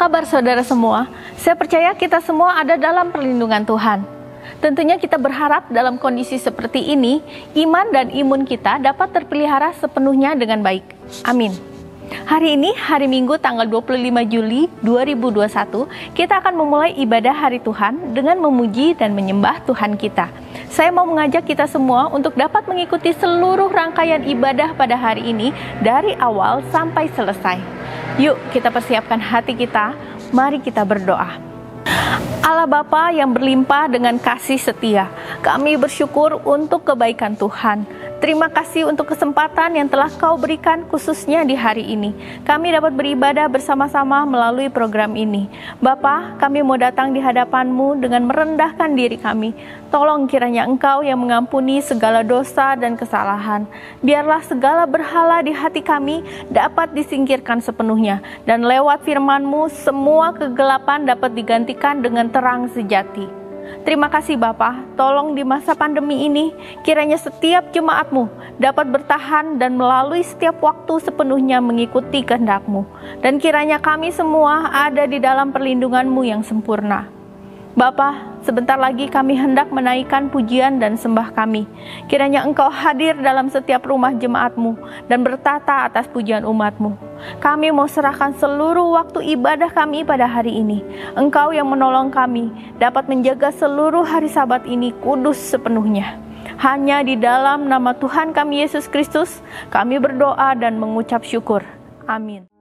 kabar saudara semua? Saya percaya kita semua ada dalam perlindungan Tuhan. Tentunya kita berharap dalam kondisi seperti ini, iman dan imun kita dapat terpelihara sepenuhnya dengan baik. Amin. Hari ini, hari Minggu tanggal 25 Juli 2021, kita akan memulai ibadah hari Tuhan dengan memuji dan menyembah Tuhan kita. Saya mau mengajak kita semua untuk dapat mengikuti seluruh rangkaian ibadah pada hari ini dari awal sampai selesai. Yuk kita persiapkan hati kita, mari kita berdoa. Allah Bapa yang berlimpah dengan kasih setia, kami bersyukur untuk kebaikan Tuhan. Terima kasih untuk kesempatan yang telah Kau berikan khususnya di hari ini. Kami dapat beribadah bersama-sama melalui program ini. Bapa, kami mau datang di hadapan-Mu dengan merendahkan diri kami. Tolong kiranya Engkau yang mengampuni segala dosa dan kesalahan. Biarlah segala berhala di hati kami dapat disingkirkan sepenuhnya. Dan lewat firman-Mu, semua kegelapan dapat digantikan dengan terang sejati. Terima kasih Bapa, tolong di masa pandemi ini, kiranya setiap jemaat-Mu dapat bertahan dan melalui setiap waktu sepenuhnya mengikuti kehendak-Mu. Dan kiranya kami semua ada di dalam perlindungan-Mu yang sempurna. Bapa, sebentar lagi kami hendak menaikkan pujian dan sembah kami. Kiranya Engkau hadir dalam setiap rumah jemaat-Mu dan bertata atas pujian umat-Mu. Kami mau serahkan seluruh waktu ibadah kami pada hari ini. Engkau yang menolong kami dapat menjaga seluruh hari Sabat ini kudus sepenuhnya. Hanya di dalam nama Tuhan kami Yesus Kristus, kami berdoa dan mengucap syukur. Amin.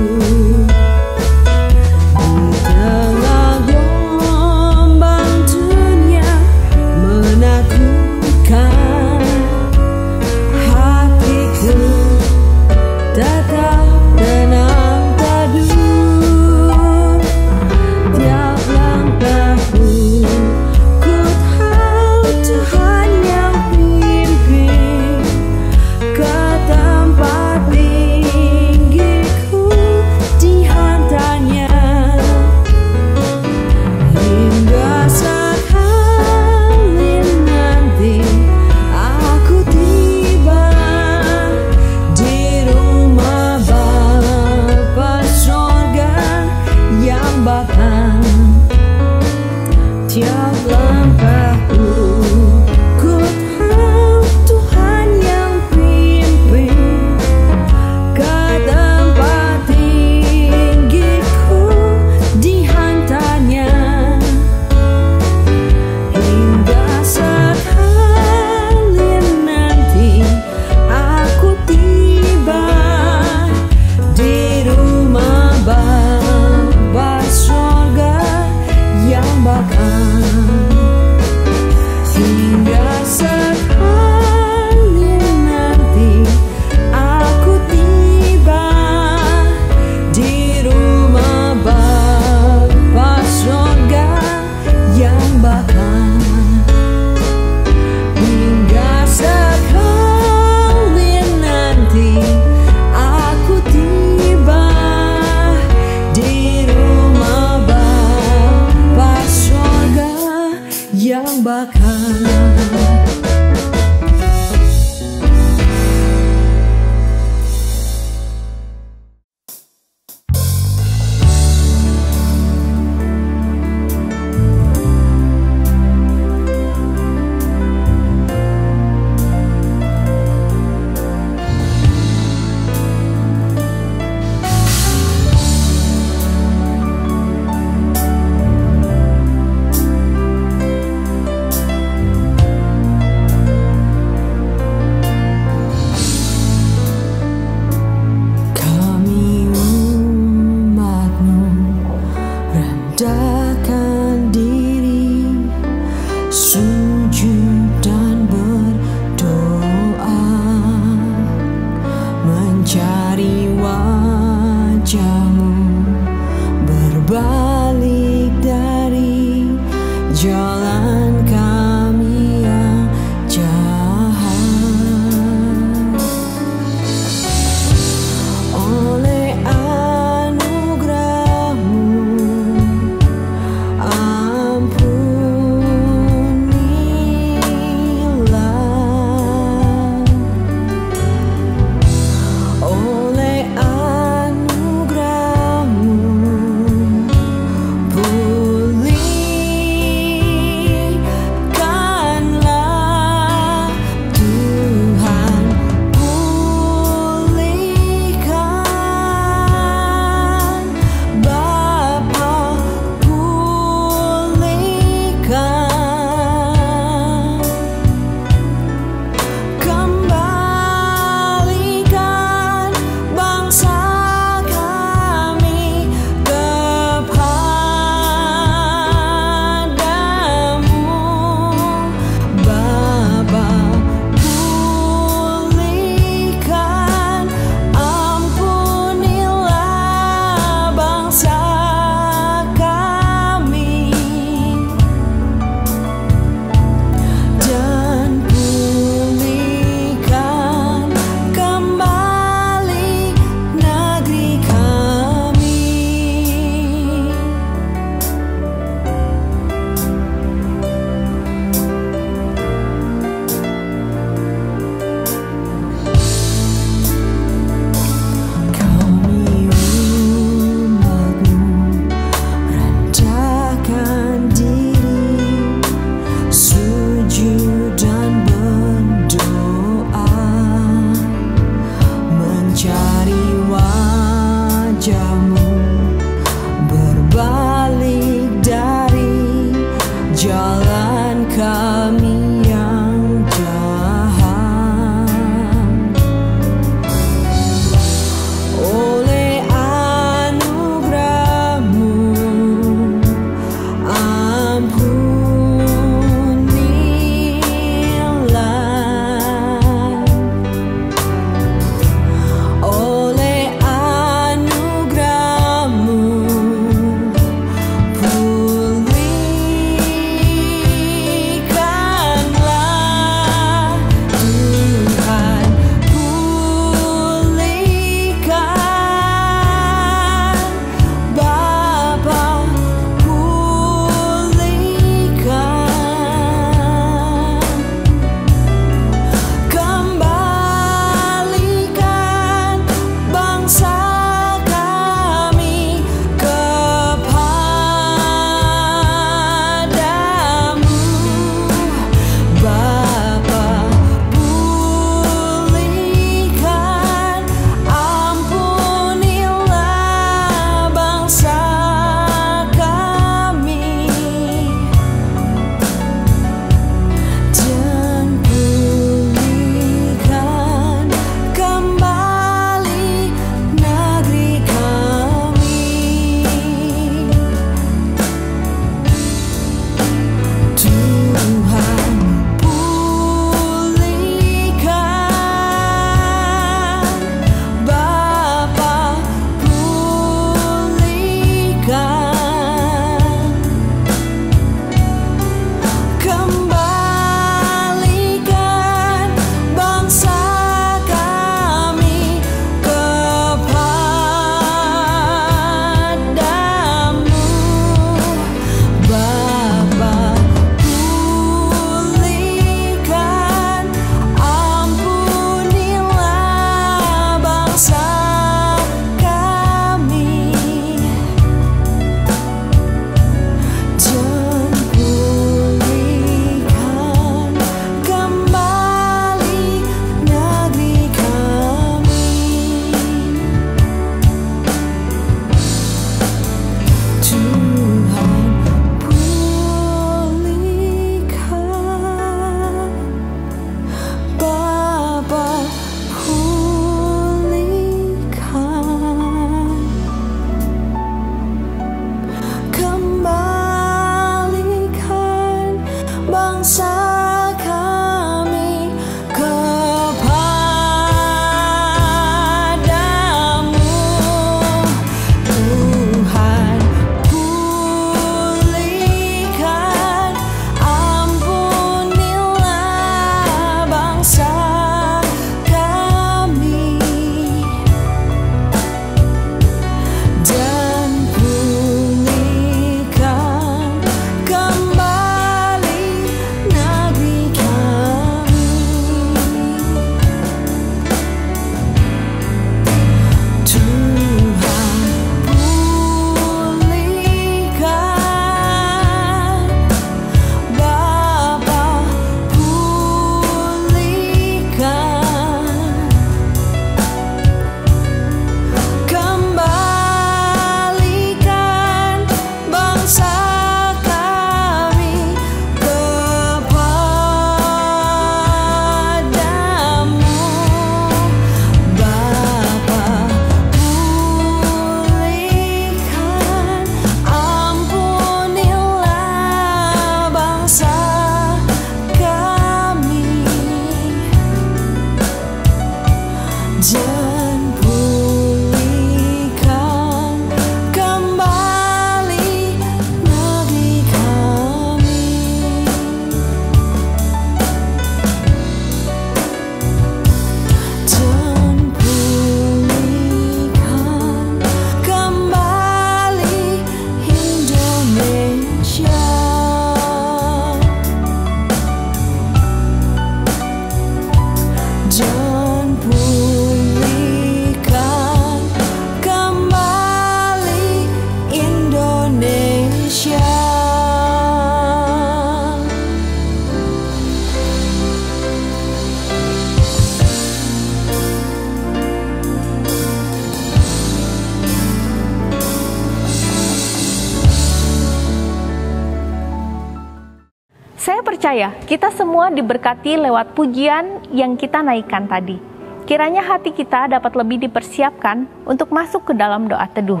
percaya kita semua diberkati lewat pujian yang kita naikkan tadi. Kiranya hati kita dapat lebih dipersiapkan untuk masuk ke dalam doa teduh.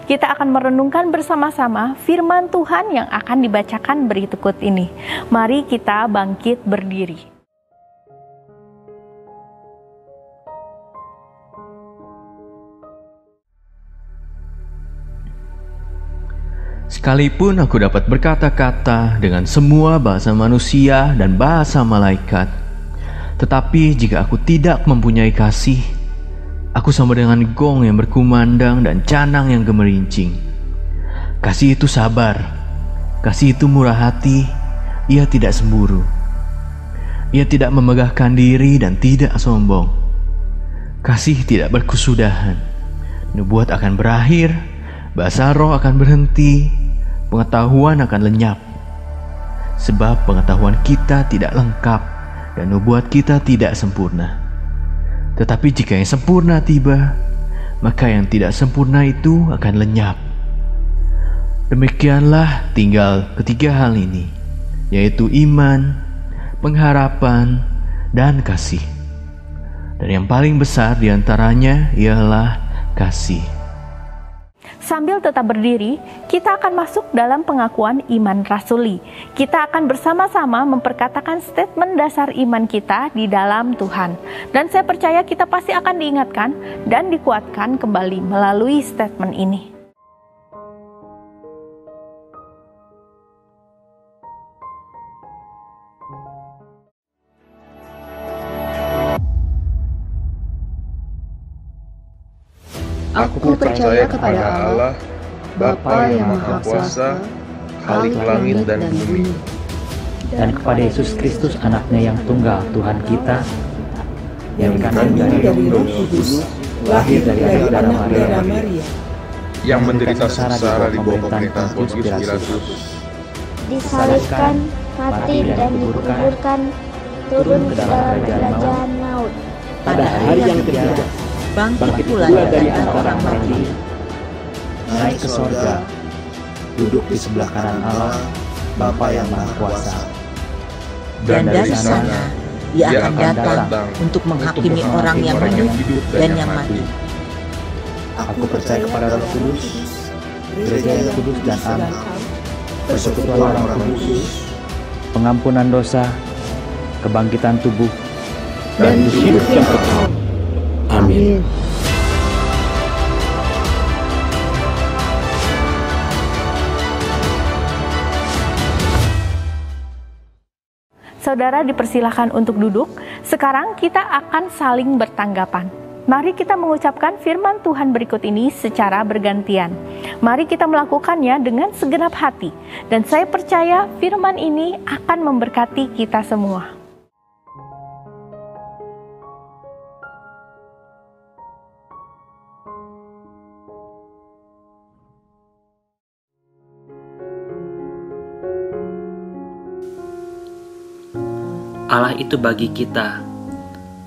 Kita akan merenungkan bersama-sama firman Tuhan yang akan dibacakan berikut ini. Mari kita bangkit berdiri. Sekalipun aku dapat berkata-kata dengan semua bahasa manusia dan bahasa malaikat, tetapi jika aku tidak mempunyai kasih, aku sama dengan gong yang berkumandang dan canang yang gemerincing. Kasih itu sabar, kasih itu murah hati, ia tidak cemburu. Ia tidak memegahkan diri dan tidak sombong. Kasih tidak berkesudahan, nubuat akan berakhir, bahasa roh akan berhenti, pengetahuan akan lenyap. Sebab pengetahuan kita tidak lengkap dan nubuat kita tidak sempurna. Tetapi jika yang sempurna tiba, maka yang tidak sempurna itu akan lenyap. Demikianlah tinggal ketiga hal ini, yaitu iman, pengharapan, dan kasih. Dan yang paling besar diantaranya ialah kasih. Sambil tetap berdiri, kita akan masuk dalam pengakuan iman rasuli. Kita akan bersama-sama memperkatakan statement dasar iman kita di dalam Tuhan. Dan saya percaya kita pasti akan diingatkan dan dikuatkan kembali melalui statement ini. Aku percaya kepada Allah, Bapa yang Maha Kuasa, Khalik langit dan bumi, dan kepada Yesus Kristus anaknya yang tunggal Tuhan kita, yang dikandung dari Roh Kudus, lahir dari anak Maria, yang menderita sengsara di bawah pemerintahan Pontius Pilatus, disalibkan, mati dan dikuburkan, turun ke dalam kerajaan maut. Pada hari yang ketiga, bangkit pula dari antara orang mati, naik ke sorga, duduk di sebelah kanan Allah, Bapa yang Maha Kuasa. Dan dari sana Ia akan datang untuk menghakimi orang yang hidup dan yang mati. Aku percaya kepada Roh Kudus, gereja yang kudus dan am, persekutuan orang kudus, pengampunan dosa, kebangkitan tubuh, dan hidup yang kekal. Amin. Saudara dipersilahkan untuk duduk. Sekarang kita akan saling bertanggapan. Mari kita mengucapkan firman Tuhan berikut ini secara bergantian. Mari kita melakukannya dengan segenap hati. Dan saya percaya firman ini akan memberkati kita semua. Allah itu bagi kita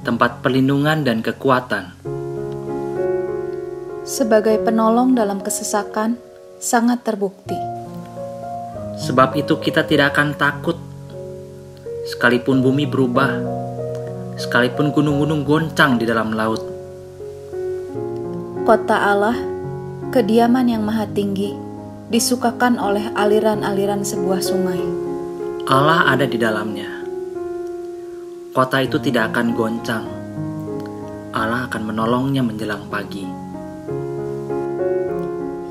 tempat perlindungan dan kekuatan. Sebagai penolong dalam kesesakan, sangat terbukti. Sebab itu kita tidak akan takut, sekalipun bumi berubah, sekalipun gunung-gunung goncang di dalam laut. Kota Allah, kediaman yang maha tinggi, disukakan oleh aliran-aliran sebuah sungai. Allah ada di dalamnya. Kota itu tidak akan goncang. Allah akan menolongnya menjelang pagi.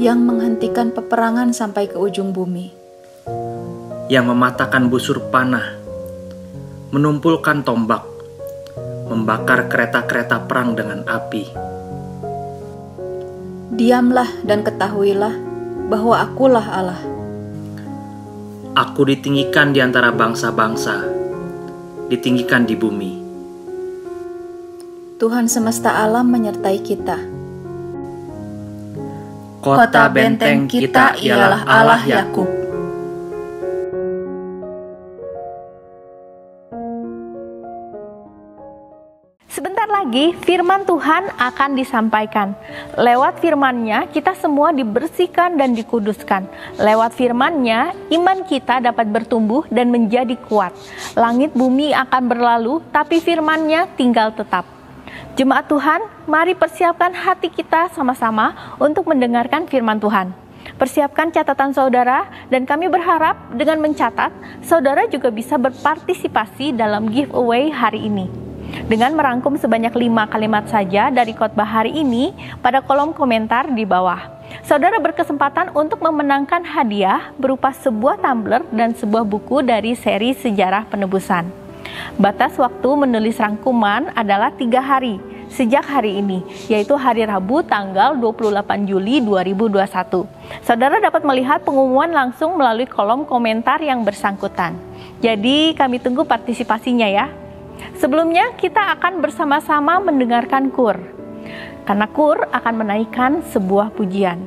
Yang menghentikan peperangan sampai ke ujung bumi. Yang mematahkan busur panah, menumpulkan tombak, membakar kereta-kereta perang dengan api. Diamlah dan ketahuilah bahwa akulah Allah. Aku ditinggikan di antara bangsa-bangsa, ditinggikan di bumi. Tuhan semesta alam menyertai kita. Kota benteng kita ialah Allah Yakub. Sebentar Sebentar lagi firman Tuhan akan disampaikan. Lewat firman-Nya kita semua dibersihkan dan dikuduskan. Lewat firman-Nya iman kita dapat bertumbuh dan menjadi kuat. Langit bumi akan berlalu, tapi firman-Nya tinggal tetap. Jemaat Tuhan, mari persiapkan hati kita sama-sama untuk mendengarkan firman Tuhan. Persiapkan catatan saudara, dan kami berharap dengan mencatat, saudara juga bisa berpartisipasi dalam giveaway hari ini. Dengan merangkum sebanyak 5 kalimat saja dari khotbah hari ini pada kolom komentar di bawah. Saudara berkesempatan untuk memenangkan hadiah berupa sebuah tumbler dan sebuah buku dari seri Sejarah Penebusan. Batas waktu menulis rangkuman adalah 3 hari sejak hari ini, yaitu hari Rabu tanggal 28 Juli 2021. Saudara dapat melihat pengumuman langsung melalui kolom komentar yang bersangkutan. Jadi kami tunggu partisipasinya ya. Sebelumnya kita akan bersama-sama mendengarkan KUR, karena KUR akan menaikkan sebuah pujian.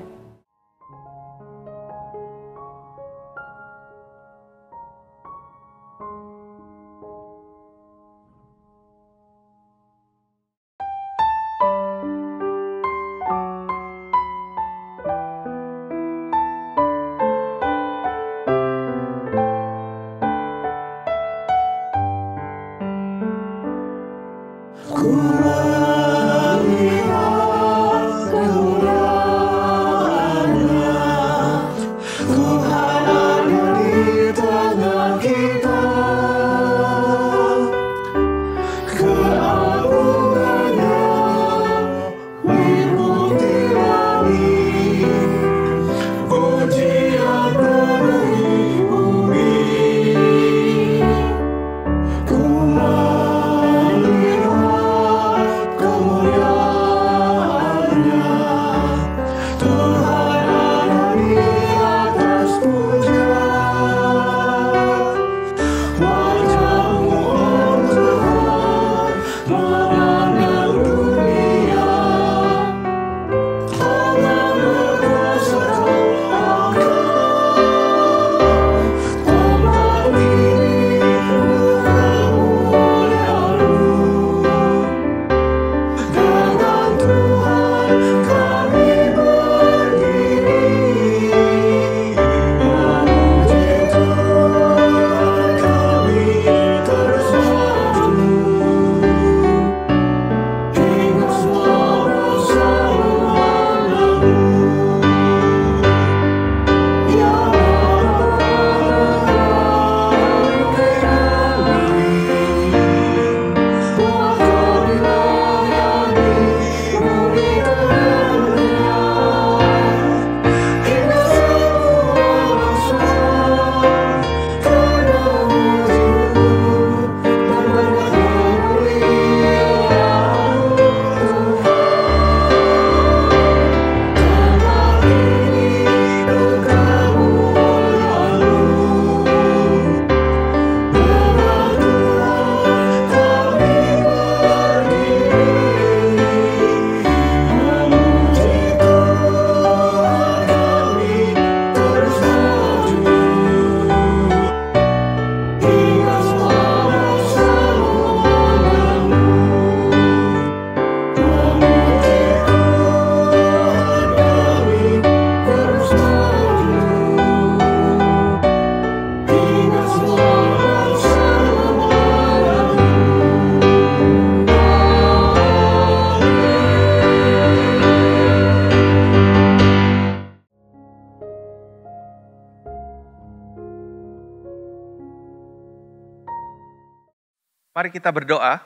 Mari kita berdoa.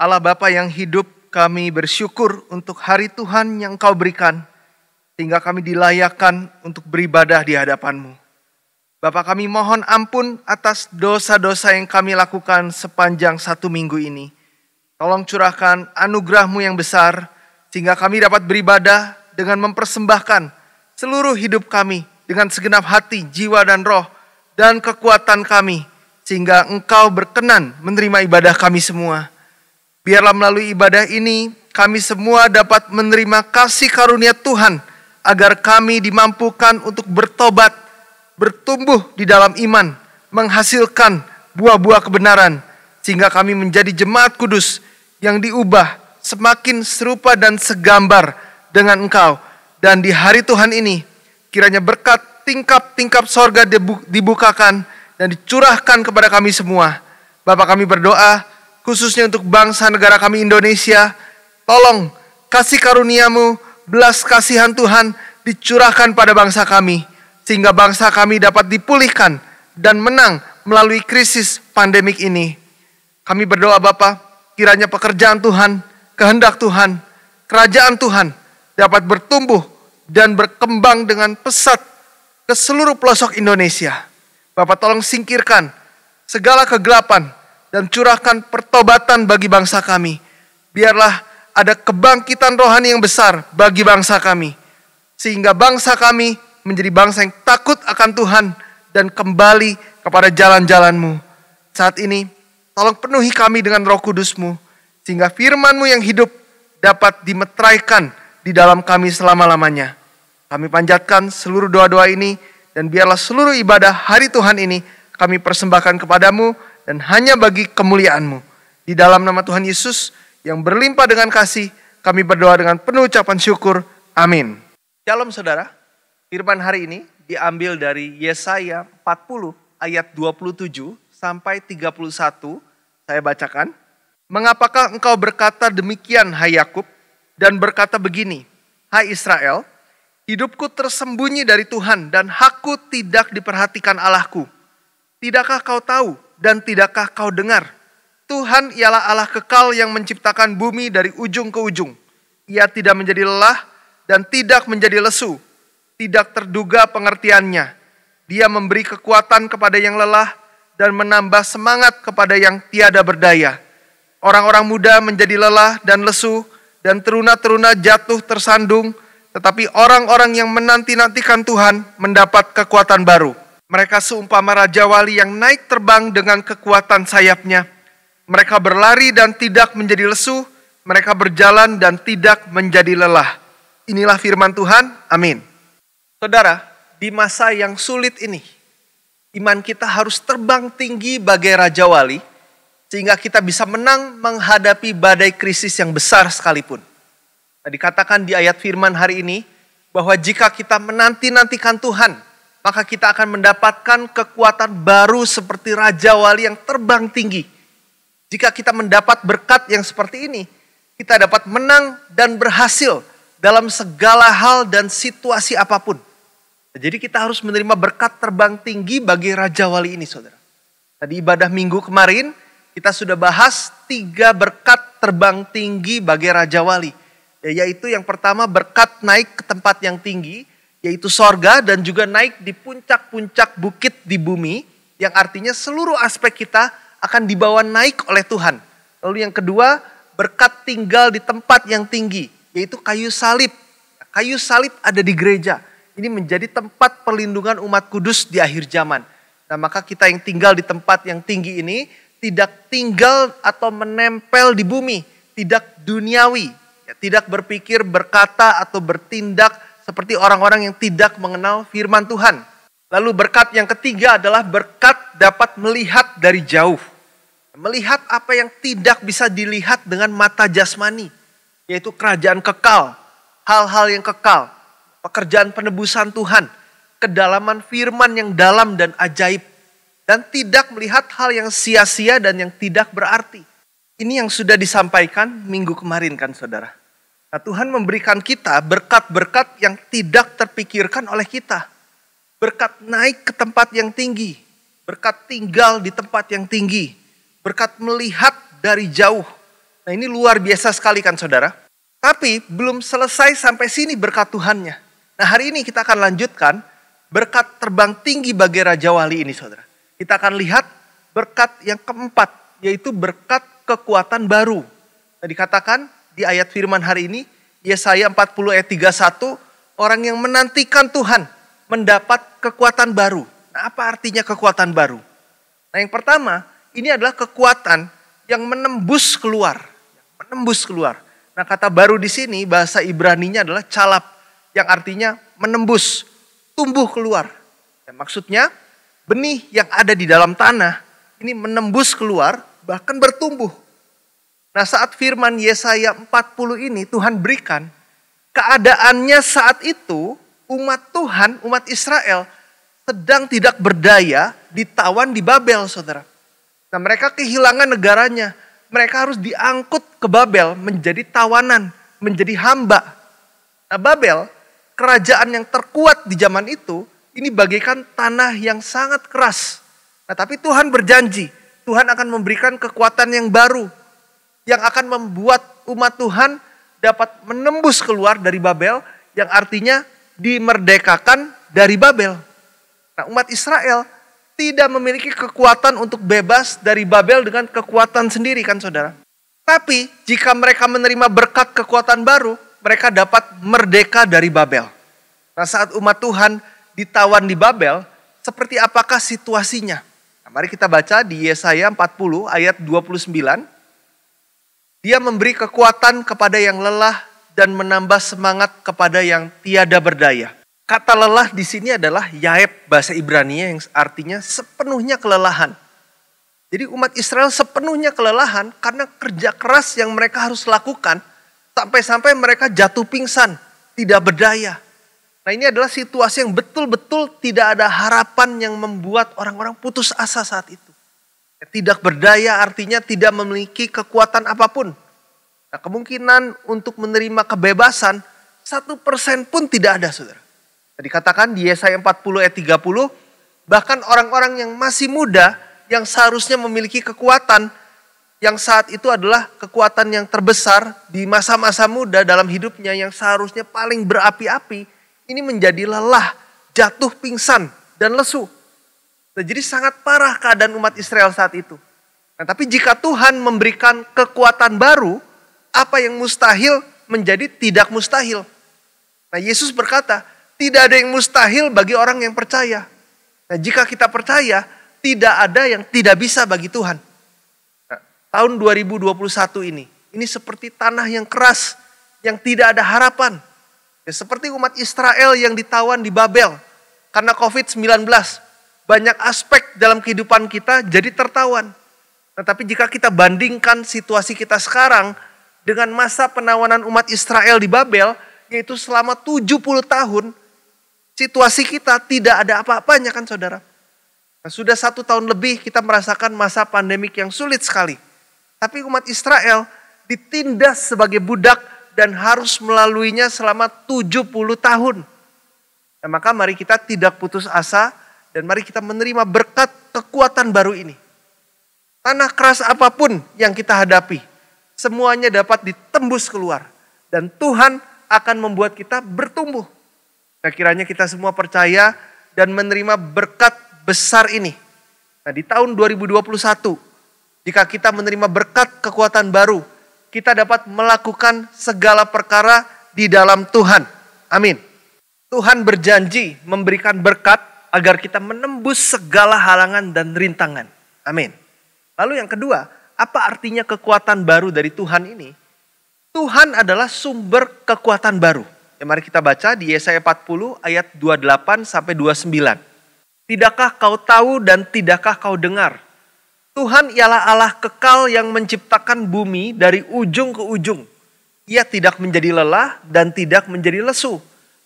Allah Bapa yang hidup, kami bersyukur untuk hari Tuhan yang Kau berikan, sehingga kami dilayakkan untuk beribadah di hadapan-Mu. Bapa, kami mohon ampun atas dosa-dosa yang kami lakukan sepanjang 1 minggu ini. Tolong curahkan anugerah-Mu yang besar, sehingga kami dapat beribadah dengan mempersembahkan seluruh hidup kami dengan segenap hati, jiwa dan roh, dan kekuatan kami, sehingga Engkau berkenan menerima ibadah kami semua. Biarlah melalui ibadah ini, kami semua dapat menerima kasih karunia Tuhan, agar kami dimampukan untuk bertobat, bertumbuh di dalam iman, menghasilkan buah-buah kebenaran, sehingga kami menjadi jemaat kudus yang diubah semakin serupa dan segambar dengan Engkau. Dan di hari Tuhan ini, kiranya berkat tingkap-tingkap sorga dibukakan dan dicurahkan kepada kami semua. Bapa, kami berdoa khususnya untuk bangsa negara kami Indonesia. Tolong kasih karunia-Mu, belas kasihan Tuhan dicurahkan pada bangsa kami, sehingga bangsa kami dapat dipulihkan dan menang melalui krisis pandemik ini. Kami berdoa Bapa, kiranya pekerjaan Tuhan, kehendak Tuhan, kerajaan Tuhan dapat bertumbuh dan berkembang dengan pesat ke seluruh pelosok Indonesia. Bapak, tolong singkirkan segala kegelapan dan curahkan pertobatan bagi bangsa kami. Biarlah ada kebangkitan rohani yang besar bagi bangsa kami, sehingga bangsa kami menjadi bangsa yang takut akan Tuhan dan kembali kepada jalan-jalan-Mu. Saat ini, tolong penuhi kami dengan Roh Kudus-Mu, sehingga firman-Mu yang hidup dapat dimeteraikan di dalam kami selama-lamanya. Kami panjatkan seluruh doa-doa ini, dan biarlah seluruh ibadah hari Tuhan ini kami persembahkan kepadamu dan hanya bagi kemuliaan-Mu. Di dalam nama Tuhan Yesus yang berlimpah dengan kasih, kami berdoa dengan penuh ucapan syukur. Amin. Shalom saudara, firman hari ini diambil dari Yesaya 40 ayat 27 sampai 31. Saya bacakan. Mengapakah engkau berkata demikian, hai Yakub, dan berkata begini, hai Israel, hidupku tersembunyi dari Tuhan dan hakku tidak diperhatikan Allahku. Tidakkah kau tahu dan tidakkah kau dengar? Tuhan ialah Allah kekal yang menciptakan bumi dari ujung ke ujung. Ia tidak menjadi lelah dan tidak menjadi lesu. Tidak terduga pengertiannya. Dia memberi kekuatan kepada yang lelah dan menambah semangat kepada yang tiada berdaya. Orang-orang muda menjadi lelah dan lesu dan teruna-teruna jatuh tersandung. Tetapi orang-orang yang menanti-nantikan Tuhan mendapat kekuatan baru. Mereka seumpama Raja Wali yang naik terbang dengan kekuatan sayapnya. Mereka berlari dan tidak menjadi lesu. Mereka berjalan dan tidak menjadi lelah. Inilah firman Tuhan. Amin. Saudara, di masa yang sulit ini, iman kita harus terbang tinggi bagai Raja Wali, sehingga kita bisa menang menghadapi badai krisis yang besar sekalipun. Dikatakan di ayat firman hari ini, bahwa jika kita menanti-nantikan Tuhan, maka kita akan mendapatkan kekuatan baru seperti Raja Wali yang terbang tinggi. Jika kita mendapat berkat yang seperti ini, kita dapat menang dan berhasil dalam segala hal dan situasi apapun. Jadi kita harus menerima berkat terbang tinggi bagi Raja Wali ini, saudara. Tadi ibadah minggu kemarin, kita sudah bahas 3 berkat terbang tinggi bagi Raja Wali. Yaitu yang pertama berkat naik ke tempat yang tinggi, yaitu sorga, dan juga naik di puncak-puncak bukit di bumi, yang artinya seluruh aspek kita akan dibawa naik oleh Tuhan. Lalu yang kedua, berkat tinggal di tempat yang tinggi, yaitu kayu salib. Kayu salib ada di gereja. Ini menjadi tempat perlindungan umat kudus di akhir zaman. Nah, maka kita yang tinggal di tempat yang tinggi ini tidak tinggal atau menempel di bumi, tidak duniawi, tidak berpikir, berkata, atau bertindak seperti orang-orang yang tidak mengenal firman Tuhan. Lalu berkat yang ketiga adalah berkat dapat melihat dari jauh. Melihat apa yang tidak bisa dilihat dengan mata jasmani, yaitu kerajaan kekal, hal-hal yang kekal, pekerjaan penebusan Tuhan, kedalaman firman yang dalam dan ajaib, dan tidak melihat hal yang sia-sia dan yang tidak berarti. Ini yang sudah disampaikan minggu kemarin kan saudara. Nah, Tuhan memberikan kita berkat-berkat yang tidak terpikirkan oleh kita. Berkat naik ke tempat yang tinggi, berkat tinggal di tempat yang tinggi, berkat melihat dari jauh. Nah, ini luar biasa sekali kan saudara. Tapi belum selesai sampai sini berkat Tuhannya. Nah, hari ini kita akan lanjutkan berkat terbang tinggi bagi Raja Wali ini saudara. Kita akan lihat berkat yang keempat, yaitu berkat kekuatan baru. Nah, dikatakan di ayat firman hari ini, Yesaya 40 ayat 31, orang yang menantikan Tuhan mendapat kekuatan baru. Nah, apa artinya kekuatan baru? Nah, yang pertama, ini adalah kekuatan yang menembus keluar. Menembus keluar. Nah, kata baru di sini bahasa Ibraninya adalah calap, yang artinya menembus, tumbuh keluar. Dan maksudnya benih yang ada di dalam tanah ini menembus keluar, bahkan bertumbuh. Nah, saat firman Yesaya 40 ini Tuhan berikan, keadaannya saat itu umat Tuhan, umat Israel sedang tidak berdaya, ditawan di Babel, saudara. Nah, mereka kehilangan negaranya. Mereka harus diangkut ke Babel menjadi tawanan, menjadi hamba. Nah, Babel, kerajaan yang terkuat di zaman itu, ini bagaikan tanah yang sangat keras. Nah, tapi Tuhan berjanji, Tuhan akan memberikan kekuatan yang baru, yang akan membuat umat Tuhan dapat menembus keluar dari Babel, yang artinya dimerdekakan dari Babel. Nah, umat Israel tidak memiliki kekuatan untuk bebas dari Babel dengan kekuatan sendiri kan saudara. Tapi jika mereka menerima berkat kekuatan baru, mereka dapat merdeka dari Babel. Nah, saat umat Tuhan ditawan di Babel, seperti apakah situasinya? Nah, mari kita baca di Yesaya 40 ayat 29. Dia memberi kekuatan kepada yang lelah dan menambah semangat kepada yang tiada berdaya. Kata lelah di sini adalah yaeb, bahasa Ibrani yang artinya sepenuhnya kelelahan. Jadi umat Israel sepenuhnya kelelahan karena kerja keras yang mereka harus lakukan sampai-sampai mereka jatuh pingsan, tidak berdaya. Nah, ini adalah situasi yang betul-betul tidak ada harapan yang membuat orang-orang putus asa saat itu. Tidak berdaya artinya tidak memiliki kekuatan apapun. Nah, kemungkinan untuk menerima kebebasan 1% pun tidak ada, saudara. Dikatakan di Yesaya 40 ayat 30, bahkan orang-orang yang masih muda, yang seharusnya memiliki kekuatan, yang saat itu adalah kekuatan yang terbesar di masa-masa muda dalam hidupnya, yang seharusnya paling berapi-api, ini menjadi lelah, jatuh pingsan, dan lesu. Nah, jadi sangat parah keadaan umat Israel saat itu. Nah, tapi jika Tuhan memberikan kekuatan baru, apa yang mustahil menjadi tidak mustahil. Nah, Yesus berkata, tidak ada yang mustahil bagi orang yang percaya. Nah, jika kita percaya, tidak ada yang tidak bisa bagi Tuhan. Nah, tahun 2021 ini seperti tanah yang keras, yang tidak ada harapan. Ya, seperti umat Israel yang ditawan di Babel karena COVID-19. Banyak aspek dalam kehidupan kita jadi tertawan. Nah, tapi jika kita bandingkan situasi kita sekarang dengan masa penawanan umat Israel di Babel, yaitu selama 70 tahun, situasi kita tidak ada apa-apanya kan saudara. Nah, sudah 1 tahun lebih kita merasakan masa pandemik yang sulit sekali. Tapi umat Israel ditindas sebagai budak dan harus melaluinya selama 70 tahun. Nah, maka mari kita tidak putus asa dan mari kita menerima berkat kekuatan baru ini. Tanah keras apapun yang kita hadapi, semuanya dapat ditembus keluar. Dan Tuhan akan membuat kita bertumbuh. Nah, kiranya kita semua percaya dan menerima berkat besar ini. Nah, di tahun 2021, jika kita menerima berkat kekuatan baru, kita dapat melakukan segala perkara di dalam Tuhan. Amin. Tuhan berjanji memberikan berkat agar kita menembus segala halangan dan rintangan. Amin. Lalu yang kedua, apa artinya kekuatan baru dari Tuhan ini? Tuhan adalah sumber kekuatan baru. Ya, mari kita baca di Yesaya 40 ayat 28 sampai 29. Tidakkah kau tahu dan tidakkah kau dengar? Tuhan ialah Allah kekal yang menciptakan bumi dari ujung ke ujung. Ia tidak menjadi lelah dan tidak menjadi lesu.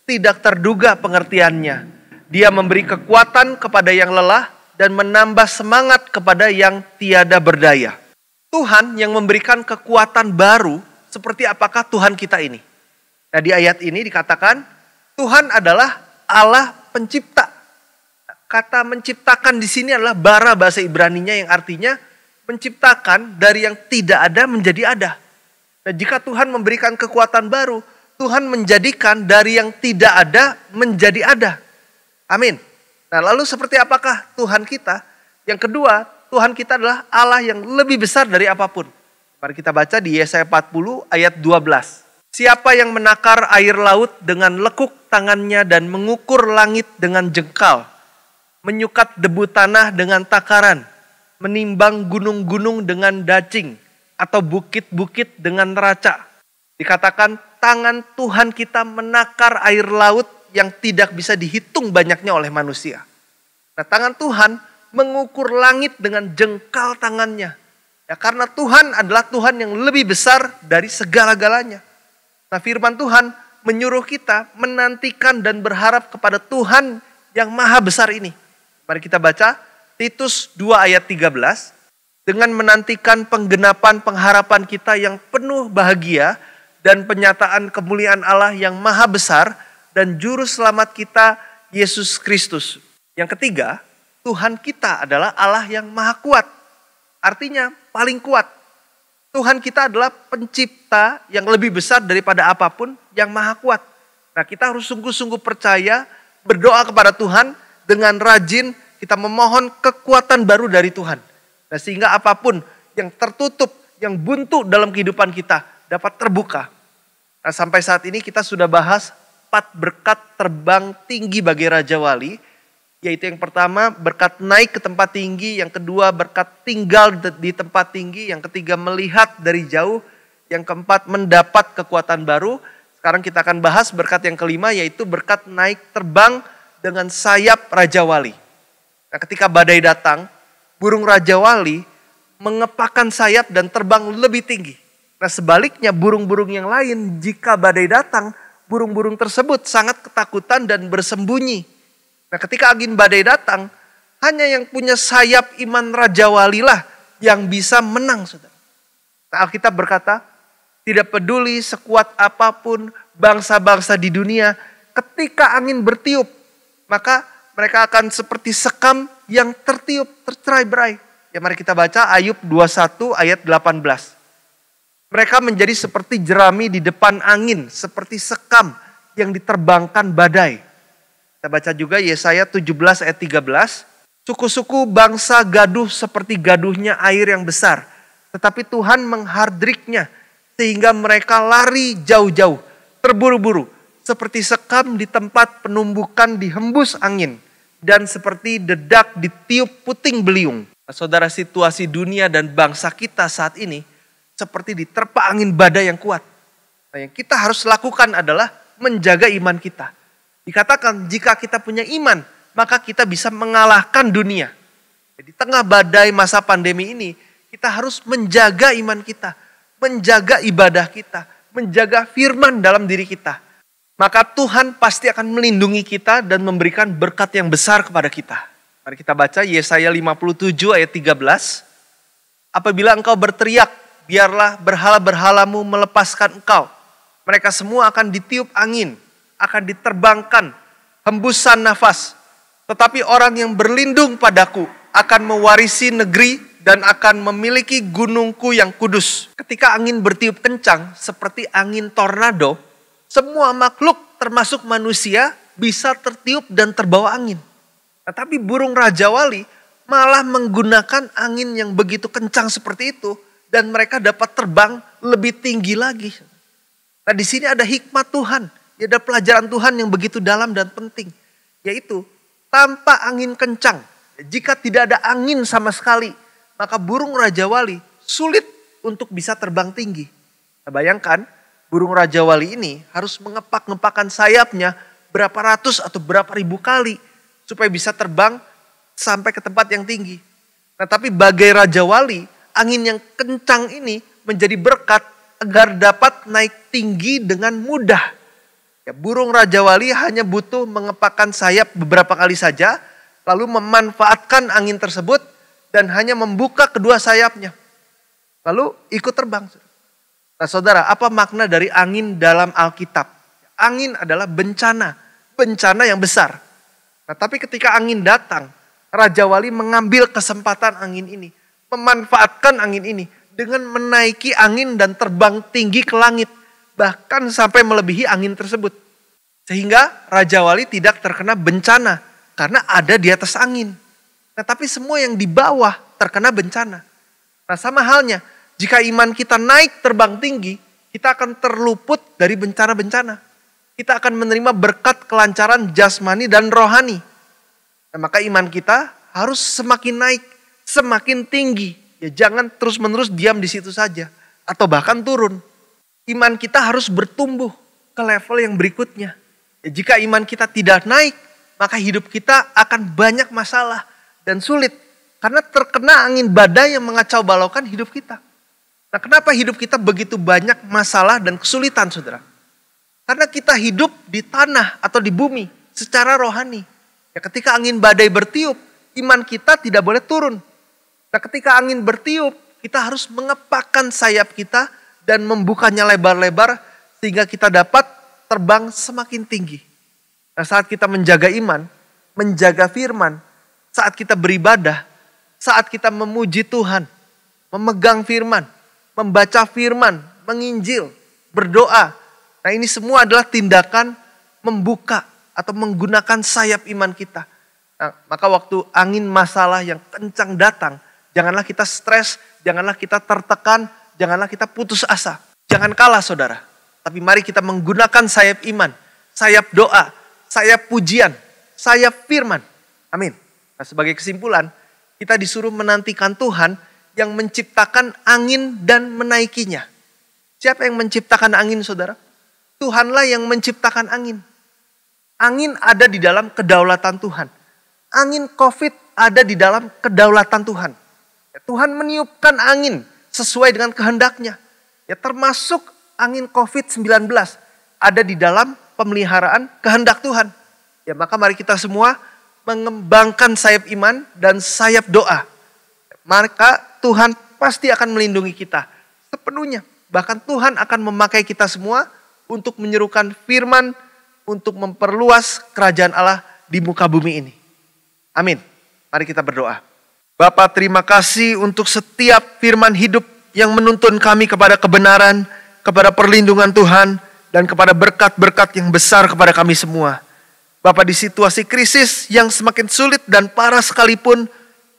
Tidak terduga pengertiannya. Dia memberi kekuatan kepada yang lelah dan menambah semangat kepada yang tiada berdaya. Tuhan yang memberikan kekuatan baru, seperti apakah Tuhan kita ini? Nah, di ayat ini dikatakan Tuhan adalah Allah pencipta. Kata menciptakan di sini adalah bara bahasa Ibraninya yang artinya menciptakan dari yang tidak ada menjadi ada. Nah, jika Tuhan memberikan kekuatan baru, Tuhan menjadikan dari yang tidak ada menjadi ada. Amin. Nah, lalu seperti apakah Tuhan kita? Yang kedua, Tuhan kita adalah Allah yang lebih besar dari apapun. Mari kita baca di Yesaya 40 ayat 12. Siapa yang menakar air laut dengan lekuk tangannya dan mengukur langit dengan jengkal, menyukat debu tanah dengan takaran, menimbang gunung-gunung dengan dacing, atau bukit-bukit dengan neraca. Dikatakan tangan Tuhan kita menakar air laut yang tidak bisa dihitung banyaknya oleh manusia. Nah, tangan Tuhan mengukur langit dengan jengkal tangannya. Ya, karena Tuhan adalah Tuhan yang lebih besar dari segala-galanya. Nah, firman Tuhan menyuruh kita menantikan dan berharap kepada Tuhan yang maha besar ini. Mari kita baca Titus 2 ayat 13. Dengan menantikan penggenapan pengharapan kita yang penuh bahagia dan penyataan kemuliaan Allah yang maha besar dan juru selamat kita Yesus Kristus. Yang ketiga, Tuhan kita adalah Allah yang maha kuat. Artinya paling kuat. Tuhan kita adalah pencipta yang lebih besar daripada apapun, yang maha kuat. Nah, kita harus sungguh-sungguh percaya, berdoa kepada Tuhan dengan rajin, kita memohon kekuatan baru dari Tuhan. Nah, sehingga apapun yang tertutup, yang buntu dalam kehidupan kita dapat terbuka. Nah, sampai saat ini kita sudah bahas 4 berkat terbang tinggi bagi Raja Wali. Yaitu yang pertama berkat naik ke tempat tinggi, yang kedua berkat tinggal di tempat tinggi, yang ketiga melihat dari jauh, yang keempat mendapat kekuatan baru. Sekarang kita akan bahas berkat yang kelima, yaitu berkat naik terbang dengan sayap Raja Wali. Nah, ketika badai datang, burung Raja Wali mengepakkan sayap dan terbang lebih tinggi. Nah, sebaliknya burung-burung yang lain, jika badai datang, burung-burung tersebut sangat ketakutan dan bersembunyi. Nah, ketika angin badai datang, hanya yang punya sayap iman Raja Wali lah yang bisa menang, saudara. Nah, Alkitab berkata, tidak peduli sekuat apapun bangsa-bangsa di dunia, ketika angin bertiup, maka mereka akan seperti sekam yang tertiup, tercerai-berai. Ya, mari kita baca Ayub 21 ayat 18. Mereka menjadi seperti jerami di depan angin, seperti sekam yang diterbangkan badai. Kita baca juga Yesaya 17 ayat 13. Suku-suku bangsa gaduh seperti gaduhnya air yang besar. Tetapi Tuhan menghardiknya sehingga mereka lari jauh-jauh, terburu-buru. Seperti sekam di tempat penumbukan dihembus angin. Dan seperti dedak ditiup puting beliung. Saudara, situasi dunia dan bangsa kita saat ini seperti diterpa angin badai yang kuat. Nah, yang kita harus lakukan adalah menjaga iman kita. Dikatakan jika kita punya iman, maka kita bisa mengalahkan dunia. Di tengah badai masa pandemi ini, kita harus menjaga iman kita, menjaga ibadah kita, menjaga firman dalam diri kita. Maka Tuhan pasti akan melindungi kita dan memberikan berkat yang besar kepada kita. Mari kita baca Yesaya 57 ayat 13. Apabila engkau berteriak, biarlah berhala-berhalamu melepaskan engkau. Mereka semua akan ditiup angin, akan diterbangkan hembusan nafas. Tetapi orang yang berlindung padaku akan mewarisi negeri dan akan memiliki gunungku yang kudus. Ketika angin bertiup kencang seperti angin tornado, semua makhluk termasuk manusia bisa tertiup dan terbawa angin. Tetapi burung Raja Wali malah menggunakan angin yang begitu kencang seperti itu dan mereka dapat terbang lebih tinggi lagi. Nah, di sini ada hikmat Tuhan. Ada pelajaran Tuhan yang begitu dalam dan penting. Yaitu tanpa angin kencang. Jika tidak ada angin sama sekali. Maka burung Raja Wali sulit untuk bisa terbang tinggi. Nah, bayangkan burung Raja Wali ini harus mengepak-ngepakkan sayapnya berapa ratus atau berapa ribu kali. Supaya bisa terbang sampai ke tempat yang tinggi. Nah, tapi bagai Raja Wali, angin yang kencang ini menjadi berkat agar dapat naik tinggi dengan mudah. Ya, burung Raja Wali hanya butuh mengepakkan sayap beberapa kali saja, lalu memanfaatkan angin tersebut dan hanya membuka kedua sayapnya. Lalu ikut terbang. Nah, saudara, apa makna dari angin dalam Alkitab? Angin adalah bencana, bencana yang besar. Nah, tapi ketika angin datang, Raja Wali mengambil kesempatan angin ini, memanfaatkan angin ini dengan menaiki angin dan terbang tinggi ke langit. Bahkan sampai melebihi angin tersebut. Sehingga Raja Wali tidak terkena bencana. Karena ada di atas angin. Nah, tapi semua yang di bawah terkena bencana. Nah, sama halnya. Jika iman kita naik terbang tinggi. Kita akan terluput dari bencana-bencana. Kita akan menerima berkat kelancaran jasmani dan rohani. Nah, maka iman kita harus semakin naik. Semakin tinggi. Ya, jangan terus-menerus diam di situ saja. Atau bahkan turun. Iman kita harus bertumbuh ke level yang berikutnya. Ya, jika iman kita tidak naik, maka hidup kita akan banyak masalah dan sulit. Karena terkena angin badai yang mengacau balaukan hidup kita. Nah, kenapa hidup kita begitu banyak masalah dan kesulitan, saudara? Karena kita hidup di tanah atau di bumi secara rohani. Ya, ketika angin badai bertiup, iman kita tidak boleh turun. Nah, ketika angin bertiup, kita harus mengepakkan sayap kita dan membukanya lebar-lebar sehingga kita dapat terbang semakin tinggi. Nah, saat kita menjaga iman, menjaga firman, saat kita beribadah, saat kita memuji Tuhan, memegang firman, membaca firman, menginjil, berdoa. Nah, ini semua adalah tindakan membuka atau menggunakan sayap iman kita. Nah, maka waktu angin masalah yang kencang datang, janganlah kita stres, janganlah kita tertekan, janganlah kita putus asa. Jangan kalah, saudara. Tapi mari kita menggunakan sayap iman, sayap doa, sayap pujian, sayap firman. Amin. Nah, sebagai kesimpulan, kita disuruh menantikan Tuhan yang menciptakan angin dan menaikinya. Siapa yang menciptakan angin, saudara? Tuhanlah yang menciptakan angin. Angin ada di dalam kedaulatan Tuhan. Angin COVID ada di dalam kedaulatan Tuhan. Ya, Tuhan meniupkan angin sesuai dengan kehendaknya. Ya, termasuk angin COVID-19 ada di dalam pemeliharaan kehendak Tuhan. Ya, maka mari kita semua mengembangkan sayap iman dan sayap doa. Maka Tuhan pasti akan melindungi kita sepenuhnya. Bahkan Tuhan akan memakai kita semua untuk menyerukan firman, untuk memperluas kerajaan Allah di muka bumi ini. Amin. Mari kita berdoa. Bapa, terima kasih untuk setiap firman hidup yang menuntun kami kepada kebenaran, kepada perlindungan Tuhan, dan kepada berkat-berkat yang besar kepada kami semua. Bapa, di situasi krisis yang semakin sulit dan parah sekalipun,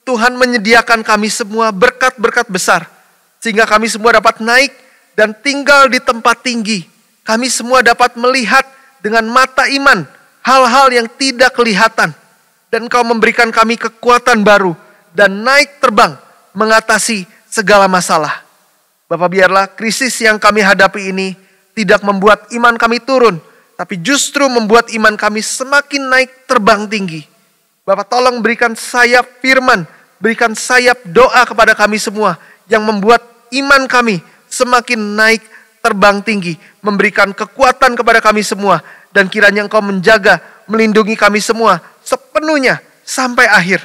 Tuhan menyediakan kami semua berkat-berkat besar. Sehingga kami semua dapat naik dan tinggal di tempat tinggi. Kami semua dapat melihat dengan mata iman hal-hal yang tidak kelihatan. Dan Kau memberikan kami kekuatan baru dan naik terbang mengatasi segala masalah. Bapa, biarlah krisis yang kami hadapi ini tidak membuat iman kami turun, tapi justru membuat iman kami semakin naik terbang tinggi. Bapak, tolong berikan sayap firman, berikan sayap doa kepada kami semua yang membuat iman kami semakin naik terbang tinggi, memberikan kekuatan kepada kami semua, dan kiranya Engkau menjaga, melindungi kami semua sepenuhnya sampai akhir.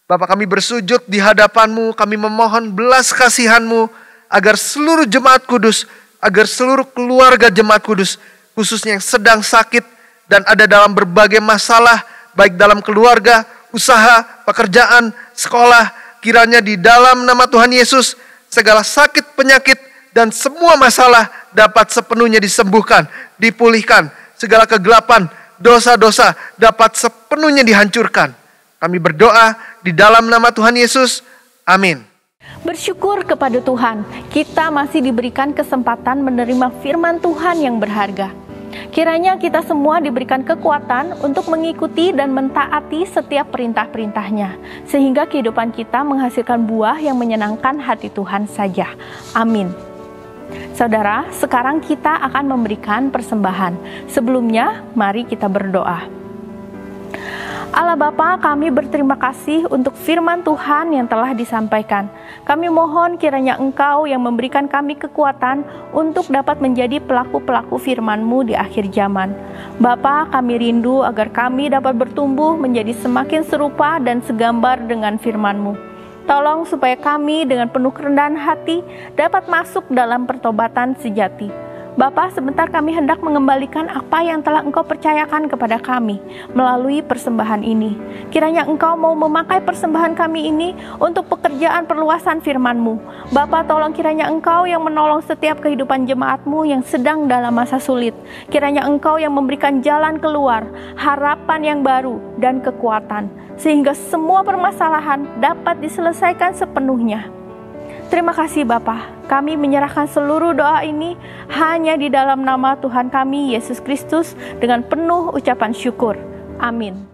Bapak, kami bersujud di hadapan-Mu, kami memohon belas kasihan-Mu agar seluruh jemaat kudus, agar seluruh keluarga jemaat kudus, khususnya yang sedang sakit dan ada dalam berbagai masalah, baik dalam keluarga, usaha, pekerjaan, sekolah, kiranya di dalam nama Tuhan Yesus, segala sakit, penyakit, dan semua masalah dapat sepenuhnya disembuhkan, dipulihkan, segala kegelapan, dosa-dosa dapat sepenuhnya dihancurkan. Kami berdoa di dalam nama Tuhan Yesus. Amin. Bersyukur kepada Tuhan, kita masih diberikan kesempatan menerima firman Tuhan yang berharga. Kiranya kita semua diberikan kekuatan untuk mengikuti dan mentaati setiap perintah-perintahnya, sehingga kehidupan kita menghasilkan buah yang menyenangkan hati Tuhan saja. Amin. Saudara, sekarang kita akan memberikan persembahan. Sebelumnya, mari kita berdoa. Allah Bapa, kami berterima kasih untuk firman Tuhan yang telah disampaikan. Kami mohon kiranya Engkau yang memberikan kami kekuatan untuk dapat menjadi pelaku-pelaku firman-Mu di akhir zaman. Bapa, kami rindu agar kami dapat bertumbuh menjadi semakin serupa dan segambar dengan firman-Mu. Tolong supaya kami dengan penuh kerendahan hati dapat masuk dalam pertobatan sejati. Bapa, sebentar kami hendak mengembalikan apa yang telah Engkau percayakan kepada kami melalui persembahan ini. Kiranya Engkau mau memakai persembahan kami ini untuk pekerjaan perluasan firman-Mu. Bapa, tolong kiranya Engkau yang menolong setiap kehidupan jemaat-Mu yang sedang dalam masa sulit. Kiranya Engkau yang memberikan jalan keluar, harapan yang baru, dan kekuatan. Sehingga semua permasalahan dapat diselesaikan sepenuhnya. Terima kasih Bapa, kami menyerahkan seluruh doa ini hanya di dalam nama Tuhan kami, Yesus Kristus, dengan penuh ucapan syukur. Amin.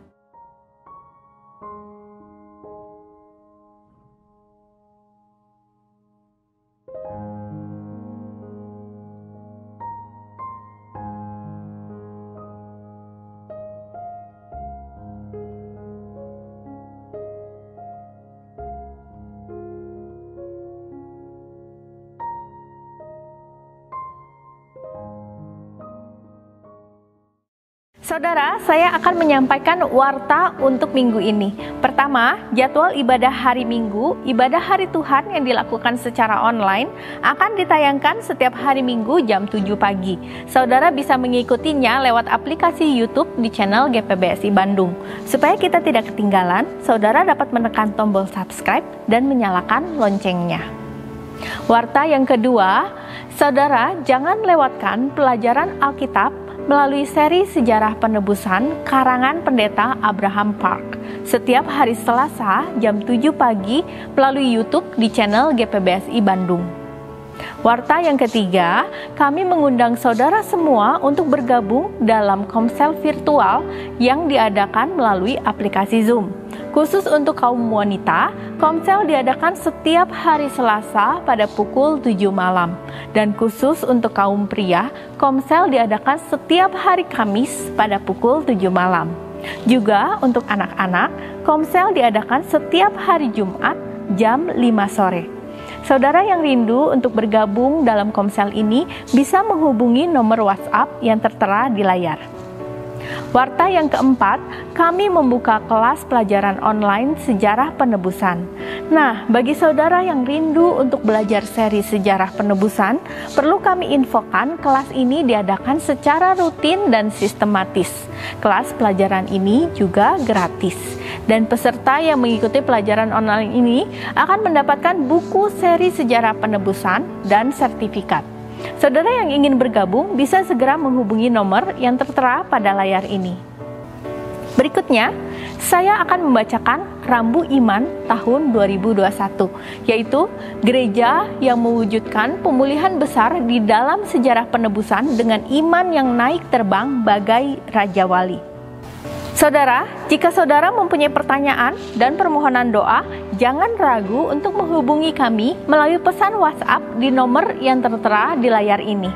Saudara, saya akan menyampaikan warta untuk minggu ini. Pertama, jadwal ibadah hari Minggu, ibadah hari Tuhan yang dilakukan secara online akan ditayangkan setiap hari Minggu jam 7 pagi. Saudara bisa mengikutinya lewat aplikasi YouTube di channel GPBSI Bandung. Supaya kita tidak ketinggalan, saudara dapat menekan tombol subscribe dan menyalakan loncengnya. Warta yang kedua, saudara jangan lewatkan pelajaran Alkitab melalui seri Sejarah Penebusan karangan Pendeta Abraham Park setiap hari Selasa jam 7 pagi melalui YouTube di channel GPBSI Bandung. Warta yang ketiga, kami mengundang saudara semua untuk bergabung dalam komsel virtual yang diadakan melalui aplikasi Zoom. Khusus untuk kaum wanita, komsel diadakan setiap hari Selasa pada pukul 7 malam. Dan khusus untuk kaum pria, komsel diadakan setiap hari Kamis pada pukul 7 malam. Juga untuk anak-anak, komsel diadakan setiap hari Jumat jam 5 sore. Saudara yang rindu untuk bergabung dalam komsel ini bisa menghubungi nomor WhatsApp yang tertera di layar. Warta yang keempat, kami membuka kelas pelajaran online Sejarah Penebusan. Nah, bagi saudara yang rindu untuk belajar seri Sejarah Penebusan, perlu kami infokan kelas ini diadakan secara rutin dan sistematis. Kelas pelajaran ini juga gratis. Dan peserta yang mengikuti pelajaran online ini akan mendapatkan buku seri Sejarah Penebusan dan sertifikat. Saudara yang ingin bergabung bisa segera menghubungi nomor yang tertera pada layar ini. Berikutnya, saya akan membacakan Rambu Iman tahun 2021, yaitu gereja yang mewujudkan pemulihan besar di dalam sejarah penebusan dengan iman yang naik terbang bagai Raja Wali. Saudara, jika saudara mempunyai pertanyaan dan permohonan doa, jangan ragu untuk menghubungi kami melalui pesan WhatsApp di nomor yang tertera di layar ini.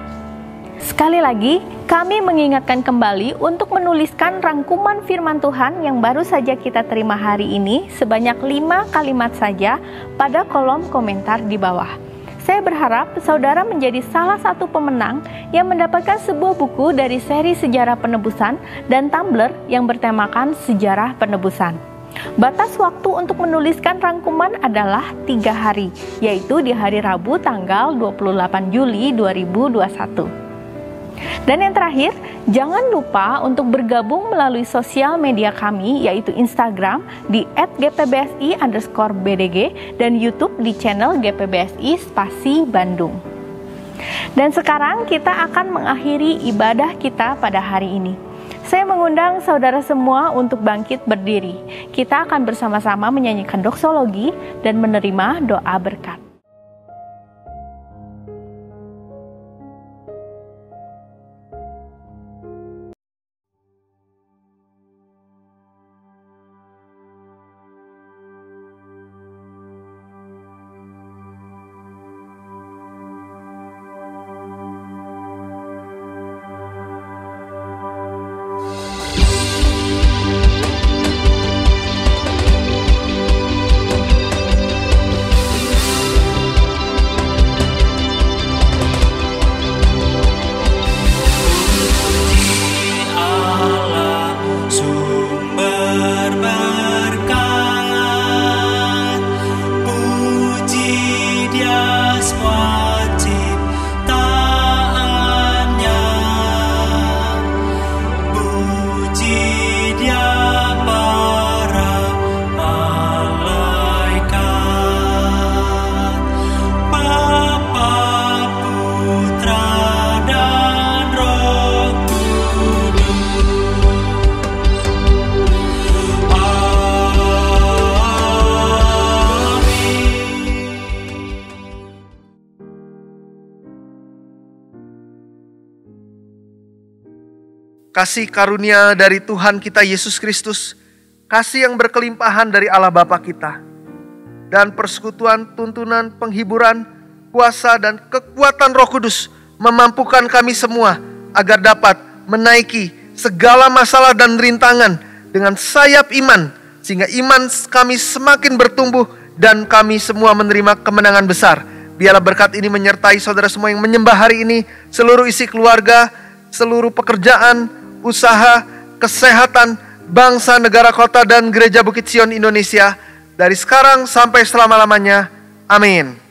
Sekali lagi, kami mengingatkan kembali untuk menuliskan rangkuman firman Tuhan yang baru saja kita terima hari ini sebanyak 5 kalimat saja pada kolom komentar di bawah. Saya berharap saudara menjadi salah satu pemenang yang mendapatkan sebuah buku dari seri Sejarah Penebusan dan tumbler yang bertemakan Sejarah Penebusan. Batas waktu untuk menuliskan rangkuman adalah 3 hari, yaitu di hari Rabu tanggal 28 Juli 2021. Dan yang terakhir, jangan lupa untuk bergabung melalui sosial media kami, yaitu Instagram di @gpbsi_bdg dan YouTube di channel GPBSI Spasi Bandung. Dan sekarang kita akan mengakhiri ibadah kita pada hari ini. Saya mengundang saudara semua untuk bangkit berdiri. Kita akan bersama-sama menyanyikan doksologi dan menerima doa berkat. Kasih karunia dari Tuhan kita Yesus Kristus, kasih yang berkelimpahan dari Allah Bapa kita, dan persekutuan, tuntunan, penghiburan, kuasa, dan kekuatan Roh Kudus memampukan kami semua agar dapat menaiki segala masalah dan rintangan dengan sayap iman, sehingga iman kami semakin bertumbuh dan kami semua menerima kemenangan besar. Biarlah berkat ini menyertai saudara semua yang menyembah hari ini, seluruh isi keluarga, seluruh pekerjaan, usaha, kesehatan bangsa, negara, kota, dan Gereja Bukit Sion Indonesia dari sekarang sampai selama-lamanya. Amin.